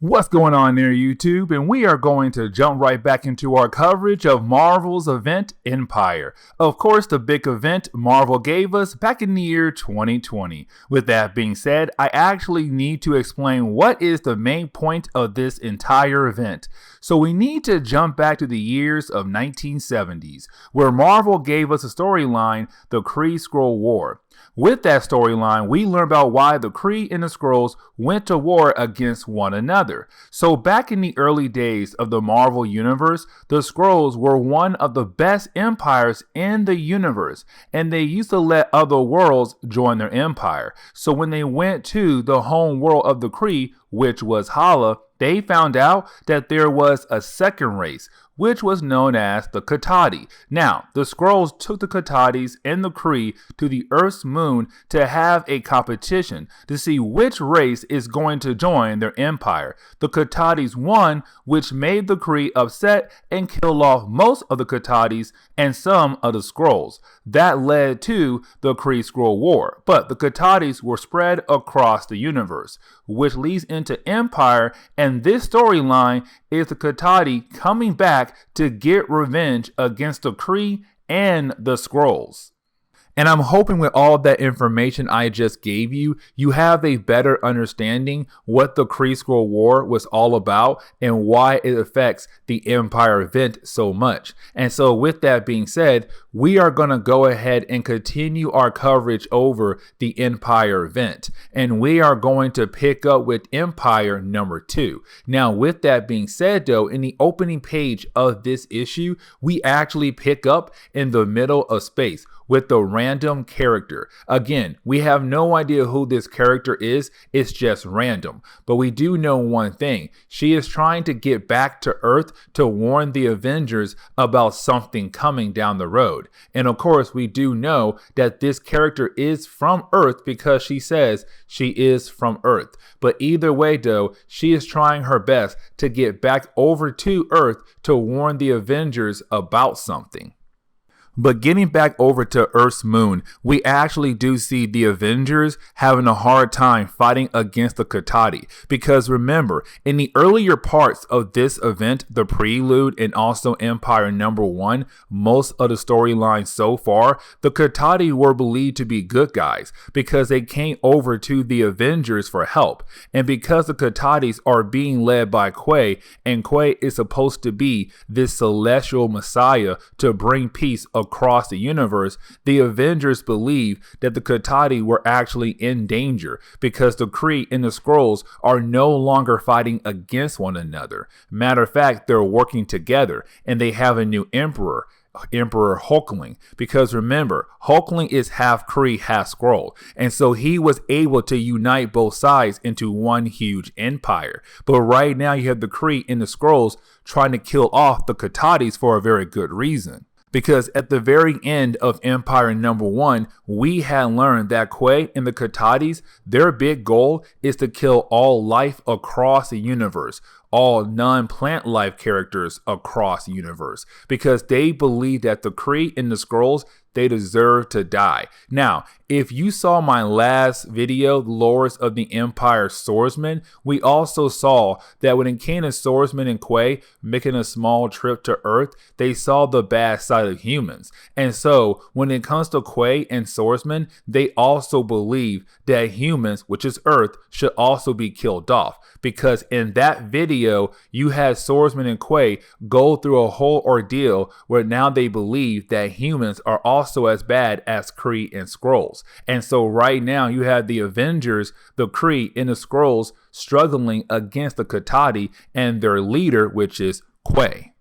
What's going on there, YouTube? And we are going to jump right back into our coverage of Marvel's event Empire. Of course, the big event Marvel gave us back in the year 2020. With that being said, I actually need to explain what is the main point of this entire event. So we need to jump back to the years of 1970s, where Marvel gave us a storyline, the Kree-Skrull War. With that storyline, we learn about why the Kree and the Skrulls went to war against one another. So back in the early days of the Marvel Universe, the Skrulls were one of the best empires in the universe, and they used to let other worlds join their empire. So when they went to the home world of the Kree, which was Hala, they found out that there was a second race, which was known as the Katati. Now, the Skrulls took the Katatis and the Kree to the Earth's moon to have a competition to see which race is going to join their empire. The Katatis won, which made the Kree upset and killed off most of the Katatis and some of the Skrulls. That led to the Kree-Skrull War, but the Katatis were spread across the universe, which leads into Empire, and this storyline is the Katati coming back to get revenge against the Kree and the Skrulls. And I'm hoping with all that information I just gave you, you have a better understanding what the Kree-Skrull War was all about and why it affects the Empire event so much. And so with that being said, we are going to go ahead and continue our coverage over the Empire event. And we are going to pick up with Empire number 2. Now with that being said though, in the opening page of this issue, we actually pick up in the middle of space with the random character. Again, we have no idea who this character is, it's just random. But we do know one thing, she is trying to get back to Earth to warn the Avengers about something coming down the road. And of course, we do know that this character is from Earth because she says she is from Earth. But either way though, she is trying her best to get back over to Earth to warn the Avengers about something. But getting back over to Earth's moon, we actually do see the Avengers having a hard time fighting against the Katati. Because remember, in the earlier parts of this event, the prelude and also Empire number 1, most of the storylines so far, the Katati were believed to be good guys because they came over to the Avengers for help. And because the Katatis are being led by Quay, and Quay is supposed to be this celestial messiah to bring peace across the universe, the Avengers believe that the Katati were actually in danger because the Kree and the Skrulls are no longer fighting against one another. Matter of fact, they're working together and they have a new emperor. Emperor Hulkling, because remember, Hulkling is half Kree, half Skrull, and so he was able to unite both sides into one huge empire. But right now you have the Kree and the Skrulls trying to kill off the Katatis for a very good reason. Because at the very end of Empire number 1, we had learned that Quay and the Katatis, their big goal is to kill all life across the universe, all non-plant life characters across the universe, because they believe that the Kree and the Skrulls, they deserve to die. Now, if you saw my last video, Lords of the Empire Swordsman, we also saw that when it came to Swordsman and Quay making a small trip to Earth, they saw the bad side of humans. And so when it comes to Quay and Swordsman, they also believe that humans, which is Earth, should also be killed off. Because in that video, you had Swordsman and Quay go through a whole ordeal where now they believe that humans are also as bad as Kree and Skrulls. And so right now you have the Avengers, the Kree and the Skrulls struggling against the Katati and their leader, which is Quay.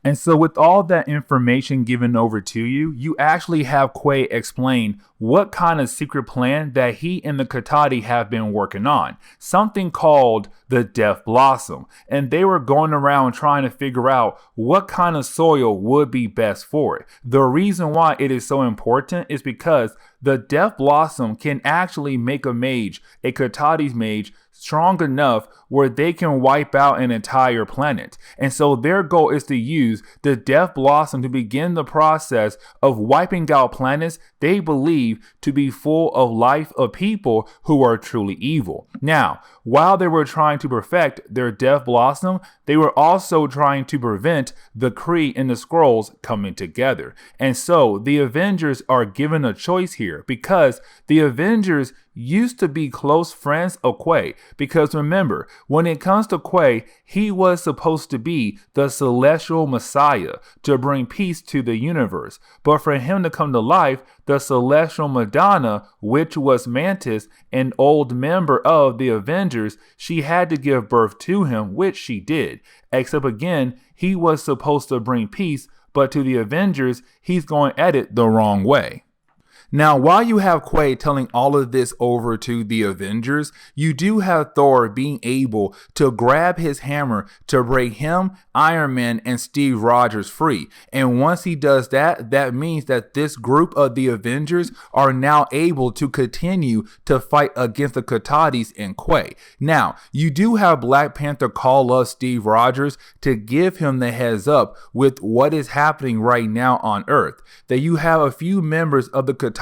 And so with all that information given over to you, you actually have Quay explain what kind of secret plan that he and the Katati have been working on. Something called the Death Blossom. And they were going around trying to figure out what kind of soil would be best for it. The reason why it is so important is because the Death Blossom can actually make a mage, a Katati's mage, strong enough where they can wipe out an entire planet. And so their goal is to use the Death Blossom to begin the process of wiping out planets they believe to be full of life of people who are truly evil. Now, while they were trying to perfect their Death Blossom, they were also trying to prevent the Kree and the Skrulls coming together. And so the Avengers are given a choice here, because the Avengers used to be close friends of Quay. Because remember, when it comes to Quay, he was supposed to be the celestial Messiah to bring peace to the universe. But for him to come to life, the celestial Madonna, which was Mantis, an old member of the Avengers, she had to give birth to him, which she did. Except again, he was supposed to bring peace, but to the Avengers, he's going at it the wrong way. Now, while you have Quay telling all of this over to the Avengers, you do have Thor being able to grab his hammer to break him, Iron Man, and Steve Rogers free. And once he does that, that means that this group of the Avengers are now able to continue to fight against the Katahdis and Quay. Now, you do have Black Panther call up Steve Rogers to give him the heads up with what is happening right now on Earth. That you have a few members of the Katahdi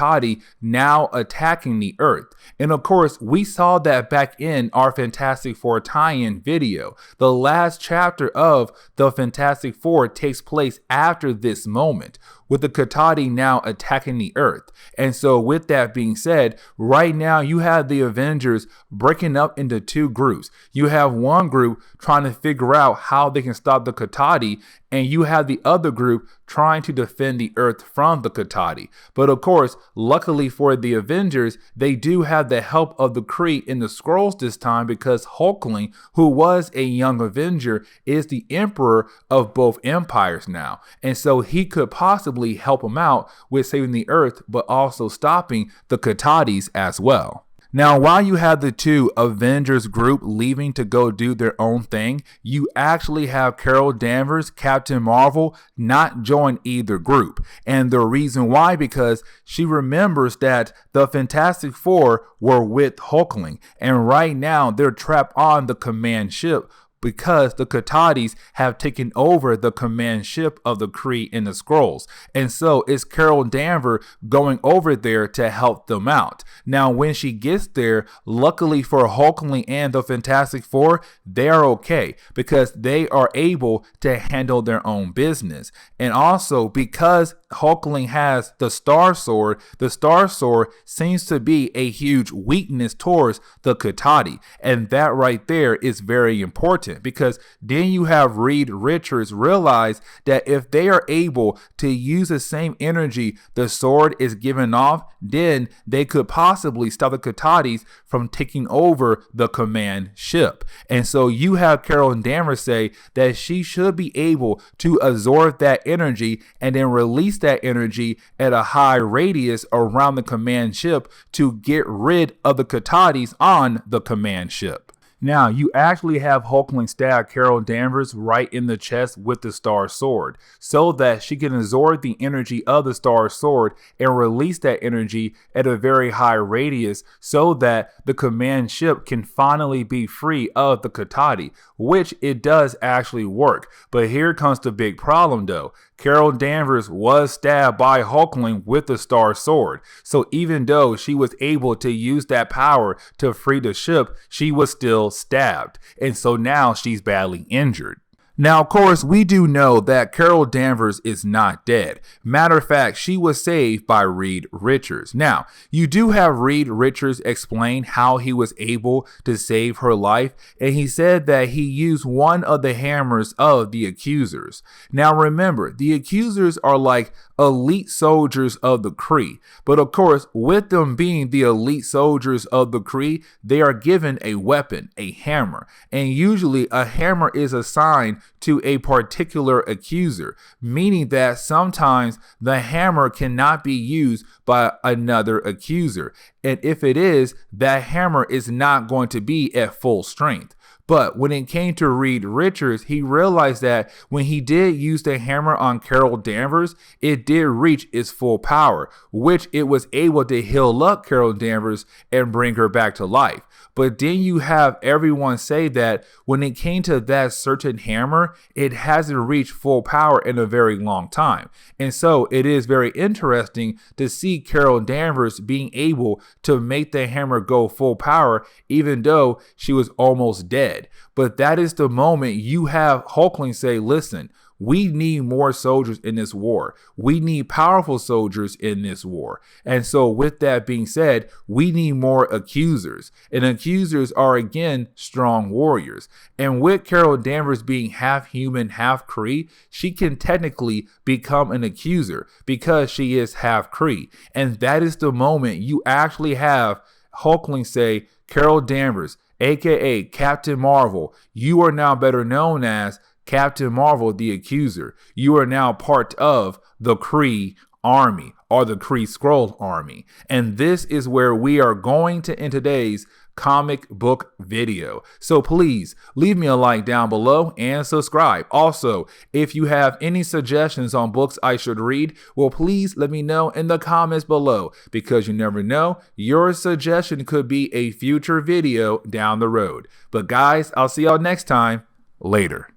now attacking the Earth. And of course, we saw that back in our Fantastic Four tie-in video. The last chapter of the Fantastic Four takes place after this moment, with the Katahdi now attacking the Earth. And so with that being said, right now you have the Avengers breaking up into two groups. You have one group trying to figure out how they can stop the Katahdi, and you have the other group trying to defend the Earth from the Katahdi. But of course, luckily for the Avengers, they do have the help of the Kree and the Skrulls this time, because Hulkling, who was a young Avenger, is the emperor of both empires now. And so he could possibly help them out with saving the Earth, but also stopping the Katahdis as well. Now, while you have the two Avengers group leaving to go do their own thing, you actually have Carol Danvers, Captain Marvel, not join either group. And the reason why, because she remembers that the Fantastic Four were with Hulkling, and right now they're trapped on the command ship, because the Katahdis have taken over the command ship of the Kree and the Skrulls. And so it's Carol Danvers going over there to help them out. Now, when she gets there, luckily for Hulkling and the Fantastic Four, they are okay, because they are able to handle their own business. And also because Hulkling has the Star Sword seems to be a huge weakness towards the Katahdi. And that right there is very important, because then you have Reed Richards realize that if they are able to use the same energy the sword is giving off, then they could possibly stop the Katahdis from taking over the command ship. And so you have Carol Danvers say that she should be able to absorb that energy and then release that energy at a high radius around the command ship to get rid of the Katahdis on the command ship. Now, you actually have Hulkling stab Carol Danvers right in the chest with the Star Sword, so that she can absorb the energy of the Star Sword and release that energy at a very high radius, so that the command ship can finally be free of the Katahdi, which it does actually work. But here comes the big problem though. Carol Danvers was stabbed by Hulkling with the Star Sword. So even though she was able to use that power to free the ship, she was still stabbed. And so now she's badly injured. Now, of course, we do know that Carol Danvers is not dead. Matter of fact, she was saved by Reed Richards. Now, you do have Reed Richards explain how he was able to save her life, and he said that he used one of the hammers of the Accusers. Now, remember, the Accusers are like elite soldiers of the Kree, but of course, with them being the elite soldiers of the Kree, they are given a weapon, a hammer, and usually a hammer is assigned to a particular accuser, meaning that sometimes the hammer cannot be used by another accuser, and if it is, that hammer is not going to be at full strength. But when it came to Reed Richards, he realized that when he did use the hammer on Carol Danvers, it did reach its full power, which it was able to heal up Carol Danvers and bring her back to life. But then you have everyone say that when it came to that certain hammer, it hasn't reached full power in a very long time. And so it is very interesting to see Carol Danvers being able to make the hammer go full power, even though she was almost dead. But that is the moment you have Hulkling say, listen, we need more soldiers in this war. We need powerful soldiers in this war. And so with that being said, we need more accusers. And accusers are, again, strong warriors. And with Carol Danvers being half human, half Kree, she can technically become an accuser because she is half Kree. And that is the moment you actually have Hulkling say, Carol Danvers, aka Captain Marvel, you are now better known as Captain Marvel, the Accuser. You are now part of the Kree army or the Kree Skrull army. And this is where we are going to end today's comic book video. So please leave me a like down below and subscribe. Also, if you have any suggestions on books I should read, well, please let me know in the comments below, because you never know, your suggestion could be a future video down the road. But guys, I'll see y'all next time. Later.